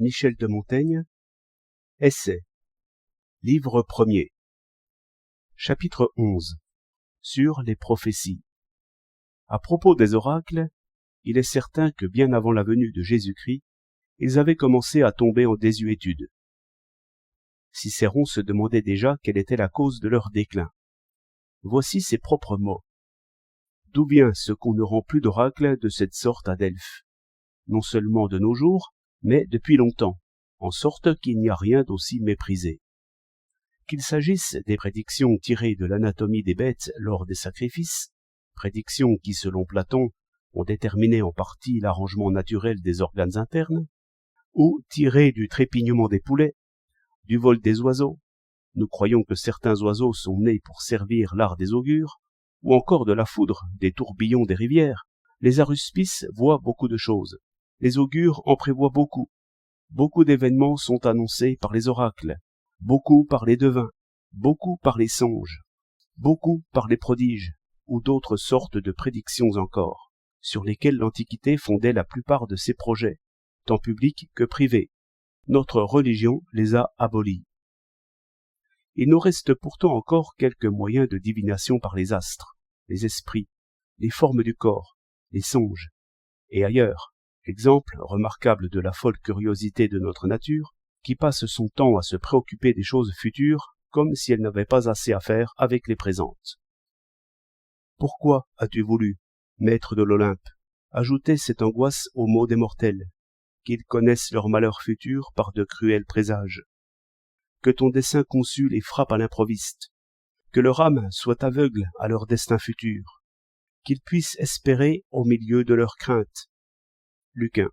Michel de Montaigne. Essai. Livre 1er. Chapitre 11. Sur les prophéties. À propos des oracles, il est certain que bien avant la venue de Jésus-Christ, ils avaient commencé à tomber en désuétude. Cicéron se demandait déjà quelle était la cause de leur déclin. Voici ses propres mots. D'où vient ce qu'on ne rend plus d'oracles de cette sorte à Delphes? Non seulement de nos jours, mais depuis longtemps, en sorte qu'il n'y a rien d'aussi méprisé. Qu'il s'agisse des prédictions tirées de l'anatomie des bêtes lors des sacrifices, prédictions qui, selon Platon, ont déterminé en partie l'arrangement naturel des organes internes, ou tirées du trépignement des poulets, du vol des oiseaux, nous croyons que certains oiseaux sont nés pour servir l'art des augures, ou encore de la foudre, des tourbillons des rivières, les aruspices voient beaucoup de choses, les augures en prévoient beaucoup, beaucoup d'événements sont annoncés par les oracles, beaucoup par les devins, beaucoup par les songes, beaucoup par les prodiges, ou d'autres sortes de prédictions encore, sur lesquelles l'Antiquité fondait la plupart de ses projets, tant publics que privés. Notre religion les a abolis. Il nous reste pourtant encore quelques moyens de divination par les astres, les esprits, les formes du corps, les songes, et ailleurs, exemple remarquable de la folle curiosité de notre nature, qui passe son temps à se préoccuper des choses futures comme si elle n'avait pas assez à faire avec les présentes. Pourquoi as-tu voulu, maître de l'Olympe, ajouter cette angoisse aux maux des mortels, qu'ils connaissent leur malheur futur par de cruels présages? Que ton dessein conçu les frappe à l'improviste, que leur âme soit aveugle à leur destin futur, qu'ils puissent espérer au milieu de leurs craintes. Lucain.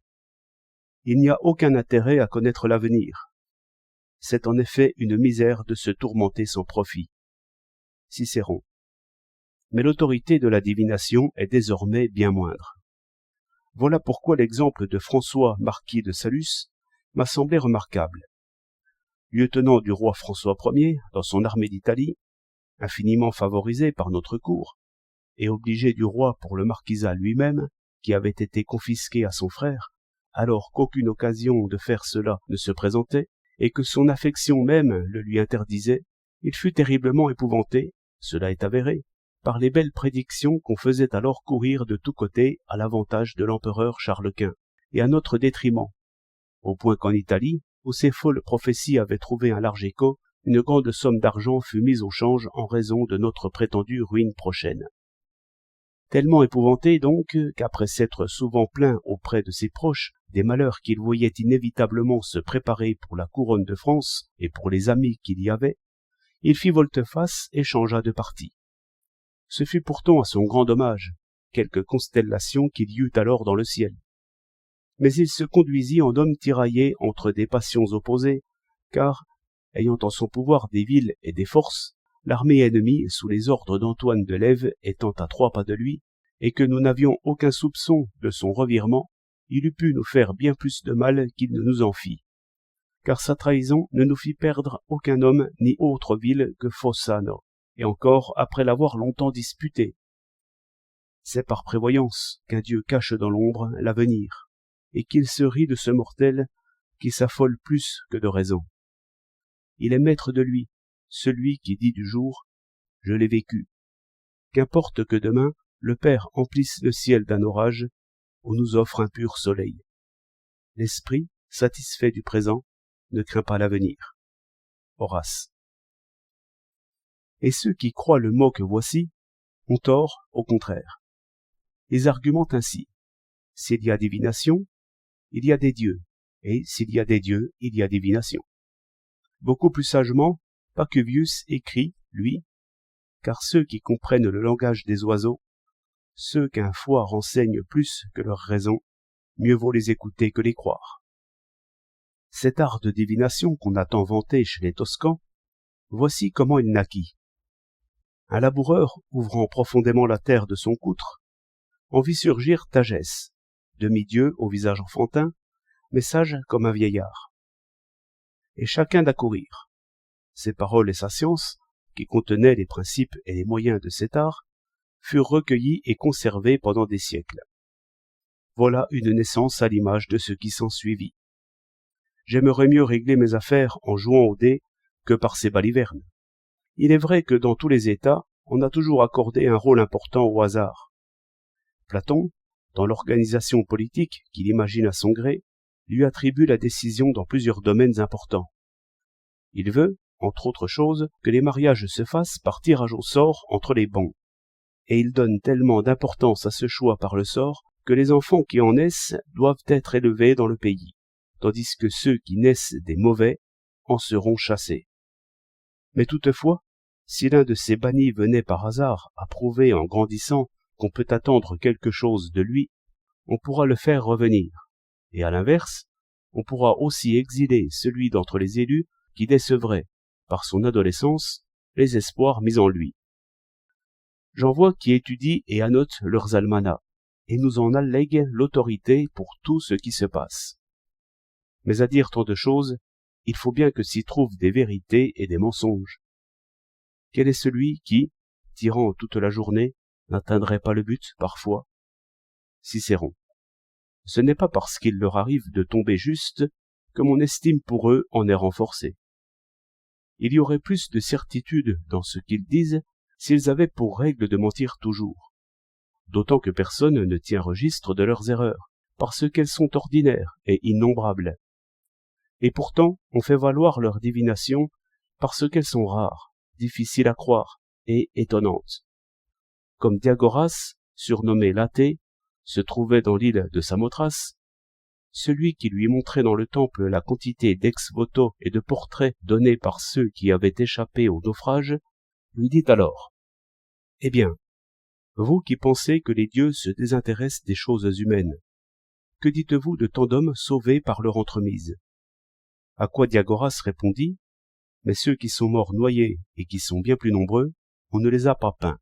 Il n'y a aucun intérêt à connaître l'avenir. C'est en effet une misère de se tourmenter sans profit. Cicéron. Mais l'autorité de la divination est désormais bien moindre. Voilà pourquoi l'exemple de François, marquis de Salus, m'a semblé remarquable. Lieutenant du roi François Ier dans son armée d'Italie, infiniment favorisé par notre cour, et obligé du roi pour le marquisat lui-même, qui avait été confisqué à son frère, alors qu'aucune occasion de faire cela ne se présentait, et que son affection même le lui interdisait, il fut terriblement épouvanté, cela est avéré, par les belles prédictions qu'on faisait alors courir de tous côtés à l'avantage de l'empereur Charles Quint, et à notre détriment, au point qu'en Italie, où ces folles prophéties avaient trouvé un large écho, une grande somme d'argent fut mise au change en raison de notre prétendue ruine prochaine. Tellement épouvanté donc qu'après s'être souvent plaint auprès de ses proches des malheurs qu'il voyait inévitablement se préparer pour la couronne de France et pour les amis qu'il y avait, il fit volte-face et changea de parti. Ce fut pourtant à son grand dommage, quelque constellation qu'il y eut alors dans le ciel. Mais il se conduisit en homme tiraillé entre des passions opposées, car, ayant en son pouvoir des villes et des forces, l'armée ennemie, sous les ordres d'Antoine de Lèves, étant à 3 pas de lui, et que nous n'avions aucun soupçon de son revirement, il eût pu nous faire bien plus de mal qu'il ne nous en fit. Car sa trahison ne nous fit perdre aucun homme ni autre ville que Fossano, et encore après l'avoir longtemps disputé. C'est par prévoyance qu'un Dieu cache dans l'ombre l'avenir, et qu'il se rit de ce mortel qui s'affole plus que de raison. Il est maître de lui, celui qui dit du jour « Je l'ai vécu ». Qu'importe que demain, le Père emplisse le ciel d'un orage ou nous offre un pur soleil. L'esprit, satisfait du présent, ne craint pas l'avenir. Horace. Et ceux qui croient le mot que voici ont tort au contraire. Ils argumentent ainsi. S'il y a divination, il y a des dieux, et s'il y a des dieux, il y a divination. Beaucoup plus sagement, Pacuvius écrit, lui, car ceux qui comprennent le langage des oiseaux, ceux qu'un foi renseigne plus que leur raison, mieux vaut les écouter que les croire. Cet art de divination qu'on a tant vanté chez les Toscans, voici comment il naquit. Un laboureur, ouvrant profondément la terre de son coutre, en vit surgir Tagès, demi-dieu au visage enfantin, mais sage comme un vieillard. Et chacun d'accourir. Ses paroles et sa science, qui contenaient les principes et les moyens de cet art, furent recueillis et conservés pendant des siècles. Voilà une naissance à l'image de ce qui s'ensuivit. j'aimerais mieux régler mes affaires en jouant aux dés que par ces balivernes. Il est vrai que dans tous les États, on a toujours accordé un rôle important au hasard. Platon, dans l'organisation politique qu'il imagine à son gré, lui attribue la décision dans plusieurs domaines importants. Il veut, entre autres choses, que les mariages se fassent par tirage au sort entre les bons. Et il donne tellement d'importance à ce choix par le sort que les enfants qui en naissent doivent être élevés dans le pays, tandis que ceux qui naissent des mauvais en seront chassés. Mais toutefois, si l'un de ces bannis venait par hasard à prouver en grandissant qu'on peut attendre quelque chose de lui, on pourra le faire revenir, et à l'inverse, on pourra aussi exiler celui d'entre les élus qui décevrait, par son adolescence, les espoirs mis en lui. J'en vois qui étudient et annotent leurs almanachs, et nous en allèguent l'autorité pour tout ce qui se passe. Mais à dire tant de choses, il faut bien que s'y trouvent des vérités et des mensonges. Quel est celui qui, tirant toute la journée, n'atteindrait pas le but, parfois? Cicéron. Ce n'est pas parce qu'il leur arrive de tomber juste que mon estime pour eux en est renforcée. Il y aurait plus de certitude dans ce qu'ils disent s'ils avaient pour règle de mentir toujours, d'autant que personne ne tient registre de leurs erreurs, parce qu'elles sont ordinaires et innombrables. Et pourtant, on fait valoir leurs divinations parce qu'elles sont rares, difficiles à croire et étonnantes. Comme Diagoras, surnommé l'Athée, se trouvait dans l'île de Samothrace, celui qui lui montrait dans le temple la quantité d'ex-voto et de portraits donnés par ceux qui avaient échappé au naufrage, lui dit alors : « Eh bien, vous qui pensez que les dieux se désintéressent des choses humaines, que dites-vous de tant d'hommes sauvés par leur entremise ?» À quoi Diagoras répondit : « Mais ceux qui sont morts noyés et qui sont bien plus nombreux, on ne les a pas peints. »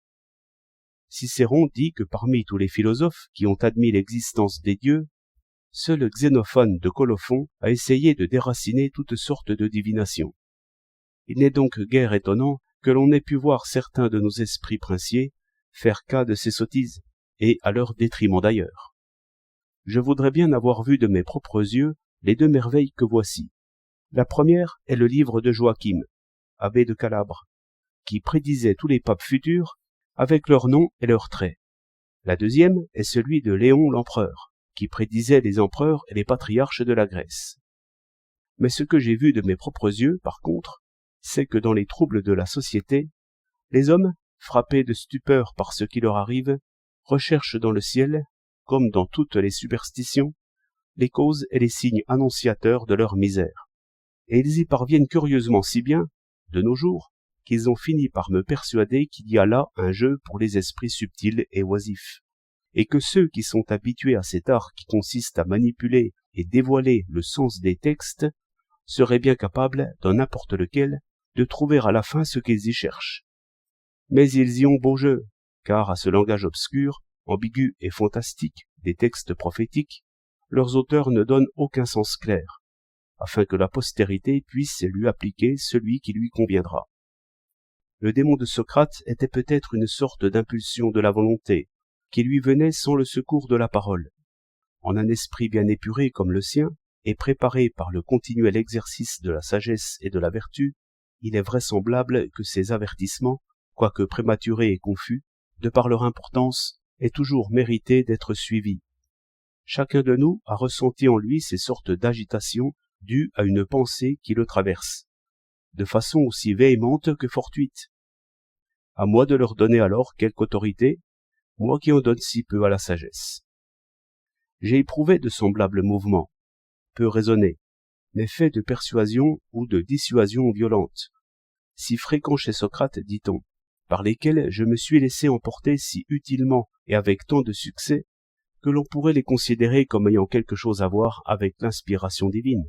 Cicéron dit que parmi tous les philosophes qui ont admis l'existence des dieux, seul Xénophone de Colophon a essayé de déraciner toutes sortes de divinations. Il n'est donc guère étonnant que l'on ait pu voir certains de nos esprits princiers faire cas de ces sottises, et à leur détriment d'ailleurs. Je voudrais bien avoir vu de mes propres yeux les deux merveilles que voici. La première est le livre de Joachim, abbé de Calabre, qui prédisait tous les papes futurs avec leurs noms et leurs traits. La deuxième est celui de Léon l'empereur, qui prédisait les empereurs et les patriarches de la Grèce. Mais ce que j'ai vu de mes propres yeux, par contre, c'est que dans les troubles de la société, les hommes, frappés de stupeur par ce qui leur arrive, recherchent dans le ciel, comme dans toutes les superstitions, les causes et les signes annonciateurs de leur misère. Et ils y parviennent curieusement si bien, de nos jours, qu'ils ont fini par me persuader qu'il y a là un jeu pour les esprits subtils et oisifs, et que ceux qui sont habitués à cet art qui consiste à manipuler et dévoiler le sens des textes seraient bien capables, dans n'importe lequel, de trouver à la fin ce qu'ils y cherchent. Mais ils y ont beau jeu, car à ce langage obscur, ambigu et fantastique des textes prophétiques, leurs auteurs ne donnent aucun sens clair, afin que la postérité puisse lui appliquer celui qui lui conviendra. Le démon de Socrate était peut-être une sorte d'impulsion de la volonté, qui lui venait sans le secours de la parole. En un esprit bien épuré comme le sien, et préparé par le continuel exercice de la sagesse et de la vertu, il est vraisemblable que ces avertissements, quoique prématurés et confus, de par leur importance, aient toujours mérité d'être suivis. Chacun de nous a ressenti en lui ces sortes d'agitations dues à une pensée qui le traverse, de façon aussi véhémente que fortuite. À moi de leur donner alors quelque autorité, moi qui en donne si peu à la sagesse. J'ai éprouvé de semblables mouvements, peu raisonnés, mais faits de persuasion ou de dissuasion violente, si fréquents chez Socrate, dit-on, par lesquels je me suis laissé emporter si utilement et avec tant de succès, que l'on pourrait les considérer comme ayant quelque chose à voir avec l'inspiration divine.